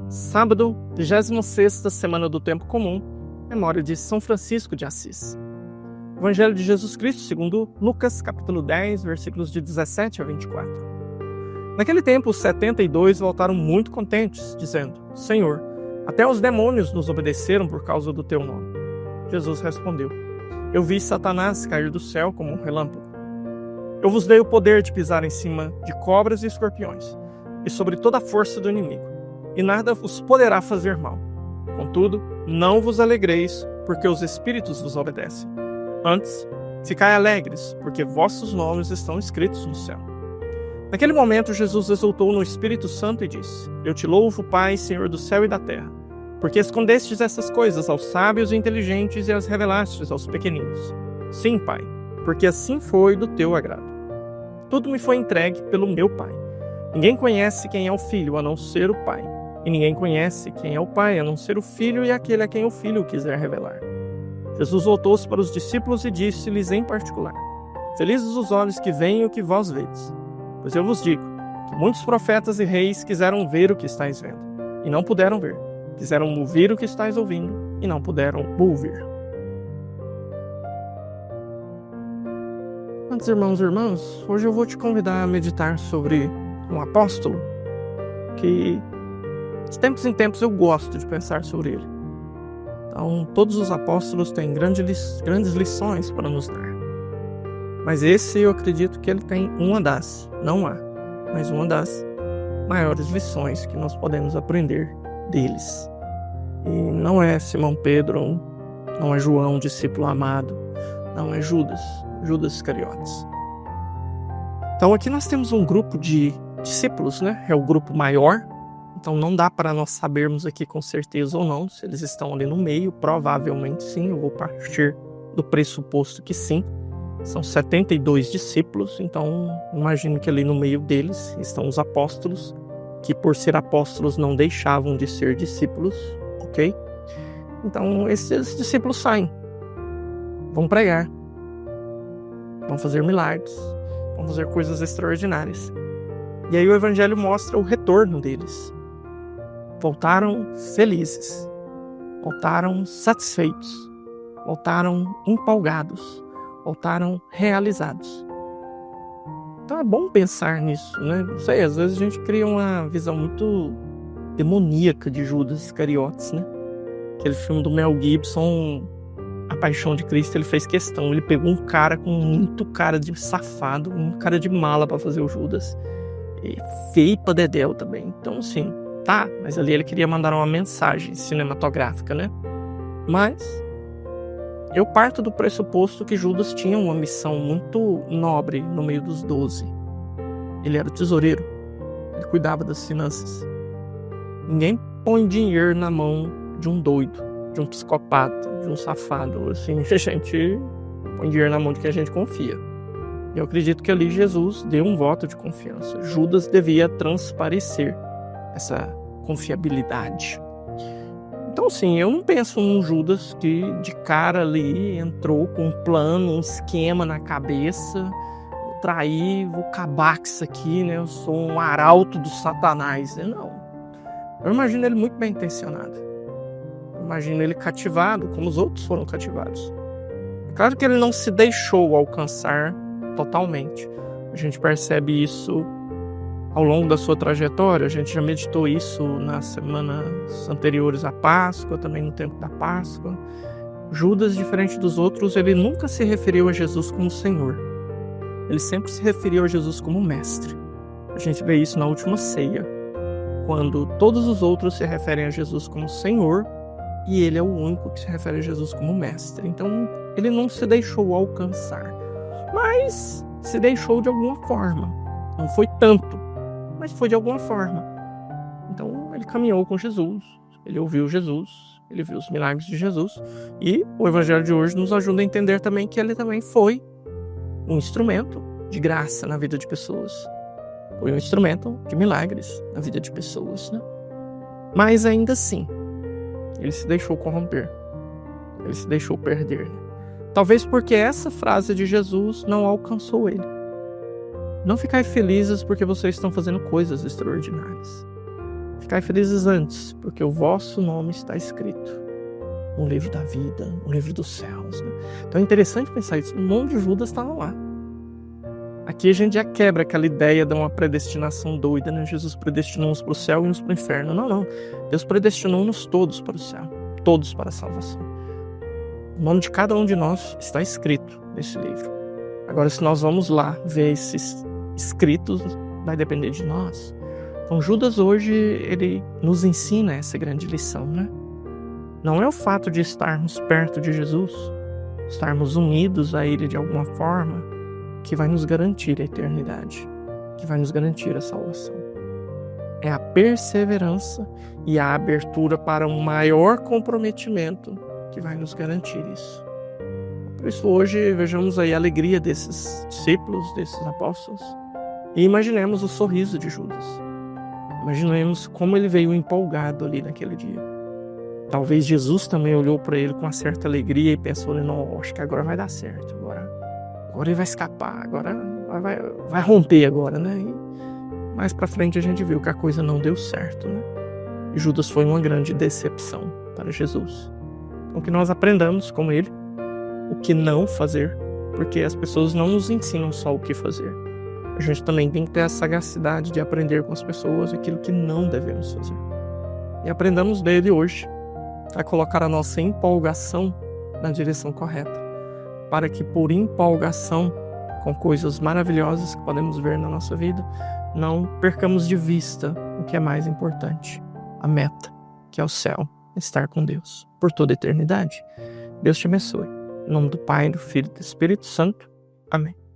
Sábado, 26ª semana do Tempo Comum, memória de São Francisco de Assis. Evangelho de Jesus Cristo segundo Lucas, capítulo 10, versículos de 17 a 24. Naquele tempo, os 72 voltaram muito contentes, dizendo: Senhor, até os demônios nos obedeceram por causa do teu nome. Jesus respondeu: Eu vi Satanás cair do céu como um relâmpago. Eu vos dei o poder de pisar em cima de cobras e escorpiões, e sobre toda a força do inimigo, e nada vos poderá fazer mal. Contudo, não vos alegreis, porque os espíritos vos obedecem. Antes, ficai alegres, porque vossos nomes estão escritos no céu. Naquele momento, Jesus exultou no Espírito Santo e disse: Eu te louvo, Pai, Senhor do céu e da terra, porque escondestes essas coisas aos sábios e inteligentes e as revelastes aos pequeninos. Sim, Pai, porque assim foi do teu agrado. Tudo me foi entregue pelo meu Pai. Ninguém conhece quem é o Filho, a não ser o Pai. E ninguém conhece quem é o Pai, a não ser o Filho e aquele a quem o Filho quiser revelar. Jesus voltou-se para os discípulos e disse-lhes em particular: Felizes os olhos que veem o que vós vedes. Pois eu vos digo que muitos profetas e reis quiseram ver o que estáis vendo, e não puderam ver. Quiseram ouvir o que estáis ouvindo, e não puderam ouvir. Quantos irmãos e irmãs, hoje eu vou te convidar a meditar sobre um apóstolo que, de tempos em tempos, eu gosto de pensar sobre ele. Então, todos os apóstolos têm grandes lições para nos dar. Mas esse eu acredito que ele tem uma das maiores lições que nós podemos aprender deles. E não é Simão Pedro, não é João, discípulo amado, não é Judas Iscariotes. Então aqui nós temos um grupo de discípulos, né? É o grupo maior. Então não dá para nós sabermos aqui com certeza ou não se eles estão ali no meio. Provavelmente sim, eu vou partir do pressuposto que sim. São 72 discípulos, então imagino que ali no meio deles estão os apóstolos, que por ser apóstolos não deixavam de ser discípulos, ok? Então esses discípulos saem, vão pregar, vão fazer milagres, vão fazer coisas extraordinárias. E aí o Evangelho mostra o retorno deles. Voltaram felizes, voltaram satisfeitos, voltaram empolgados, voltaram realizados. Então é bom pensar nisso, né? Não sei, às vezes a gente cria uma visão muito demoníaca de Judas Iscariotes, né? Aquele filme do Mel Gibson, A Paixão de Cristo, ele fez questão. Ele pegou um cara com muito cara de safado, um cara de mala para fazer o Judas. E feio pra dedéu também. Então, assim, tá, mas ali ele queria mandar uma mensagem cinematográfica, né? Mas eu parto do pressuposto que Judas tinha uma missão muito nobre no meio dos 12. Ele era o tesoureiro. Ele cuidava das finanças. Ninguém põe dinheiro na mão de um doido, de um psicopata, de um safado. Assim, a gente põe dinheiro na mão de quem a gente confia. Eu acredito que ali Jesus deu um voto de confiança. Judas devia transparecer essa confiabilidade. Então, sim, eu não penso num Judas que de cara ali entrou com um plano, um esquema na cabeça. Vou trair, vou acabar com isso aqui, né? Eu sou um arauto do Satanás. Não. Eu imagino ele muito bem intencionado. Eu imagino ele cativado, como os outros foram cativados. É claro que ele não se deixou alcançar totalmente. A gente percebe isso ao longo da sua trajetória. A gente já meditou isso nas semanas anteriores à Páscoa, também no tempo da Páscoa. Judas, diferente dos outros, ele nunca se referiu a Jesus como Senhor. Ele sempre se referiu a Jesus como Mestre. A gente vê isso na última ceia, quando todos os outros se referem a Jesus como Senhor e ele é o único que se refere a Jesus como Mestre. Então, ele não se deixou alcançar, mas se deixou de alguma forma. Não foi tanto, mas foi de alguma forma. Então ele caminhou com Jesus, ele ouviu Jesus, ele viu os milagres de Jesus, e o Evangelho de hoje nos ajuda a entender também que ele também foi um instrumento de graça na vida de pessoas. Foi um instrumento de milagres na vida de pessoas, né? Mas ainda assim, ele se deixou corromper, ele se deixou perder, né? Talvez porque essa frase de Jesus não alcançou ele. Não ficai felizes porque vocês estão fazendo coisas extraordinárias. Ficai felizes antes, porque o vosso nome está escrito no livro da vida, no livro dos céus. Né? Então é interessante pensar isso. O nome de Judas estava lá. Aqui a gente já quebra aquela ideia de uma predestinação doida, né? Jesus predestinou uns para o céu e uns para o inferno. Não, não. Deus predestinou-nos todos para o céu, todos para a salvação. O nome de cada um de nós está escrito nesse livro. Agora, se nós vamos lá ver esses escritos, vai depender de nós. Então, Judas hoje, ele nos ensina essa grande lição, né? Não é o fato de estarmos perto de Jesus, estarmos unidos a Ele de alguma forma, que vai nos garantir a eternidade, que vai nos garantir a salvação. É a perseverança e a abertura para um maior comprometimento que vai nos garantir isso. Por isso hoje vejamos aí a alegria desses discípulos, desses apóstolos, e imaginemos o sorriso de Judas. Imaginemos como ele veio empolgado ali naquele dia. Talvez Jesus também olhou para ele com uma certa alegria e pensou, não, acho que agora vai dar certo, agora ele vai escapar, agora vai romper agora, né? E mais para frente a gente viu que a coisa não deu certo, né? E Judas foi uma grande decepção para Jesus. Então que nós aprendamos com ele o que não fazer, porque as pessoas não nos ensinam só o que fazer. A gente também tem que ter a sagacidade de aprender com as pessoas aquilo que não devemos fazer. E aprendamos dele hoje a colocar a nossa empolgação na direção correta, para que por empolgação com coisas maravilhosas que podemos ver na nossa vida, não percamos de vista o que é mais importante, a meta, que é o céu, estar com Deus por toda a eternidade. Deus te abençoe. Em nome do Pai, do Filho e do Espírito Santo. Amém.